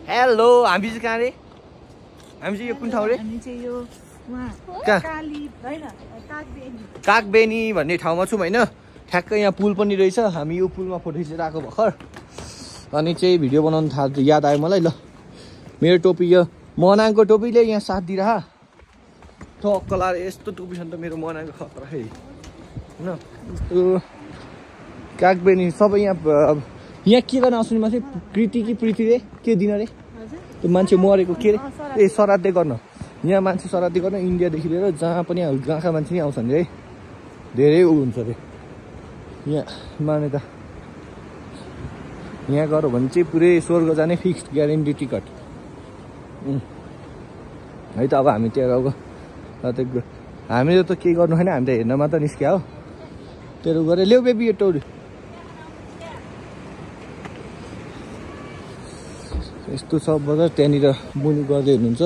hello हामी चाहिँ कहाँ रे हामी चाहिँ यो कुन ठाउँ रे कागबेनी भन्ने ठाउँमा छौँ होइन ठ्याक्कै यहाँ पुल पनि रहेछ हामी यो पुलमा फोटो खिचेर आएको भर्खर अनि चाहिँ भिडियो बनाउनु याद आयो मलाई ल मेरो टोपी यो मनाङको टोपीले यहाँ साथ दिइरह ठक्क लाएर यस्तो टोपी छ नि त मेरो मनाङको खतरा है होइन यस्तो कागबेनी सबै यहाँ के गर्न आउँछु नि मान्छे कृति कि प्रीति रे के दिन रे त्यो मान्छे मरेको के रे ए श्राद्धै गर्न यहाँ मान्छे श्राद्धै गर्न इन्डियादेखि लिएर जहाँ पनि गाँखा मान्छे नि आउँछन् रे धेरै ऊ हुन्छ अरे यहाँ मान्यता यहाँ गऱ्यो भने चाहिँ पुरै स्वर्ग जाने फिक्स ग्यारेन्टी टिकट है त अब हामी त्यहाँ गएको हामीले त केही गर्नु छैन हामी त हेर्न मात्र निस्क्या हो तेरो गरेर ल्याउ बेबी यो टोरी यस्तो छ बजार त्यहाँनिर मुनि गर्दै हुनुहुन्छ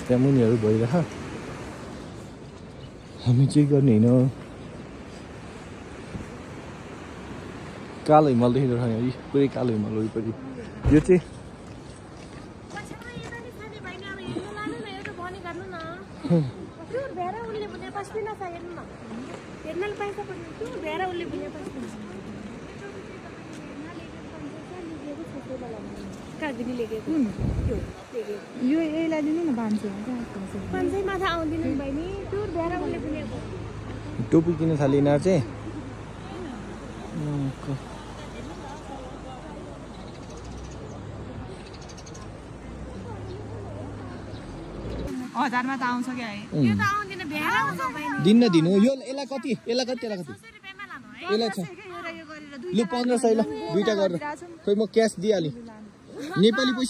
त्यहाँ मुनिहरू भइरह हामी चाहिँ गर्ने होइन कालो हिमाल देखिरहेको छ यहाँ पुरै कालो हिमाल वरिपरि यो चाहिँ यो यसलाई दिनु न माथा आउँदैन बहिनी टोपी किन थाले यिनीहरू चाहिँ हजारमा त आउँछ क्या दिन्न दिनु यो यसलाई कति त्यसलाई कति यसलाई छ लु 1500 ल दुईटा गरेर खोइ म क्यास दिइहालेँ नेपाली पैसा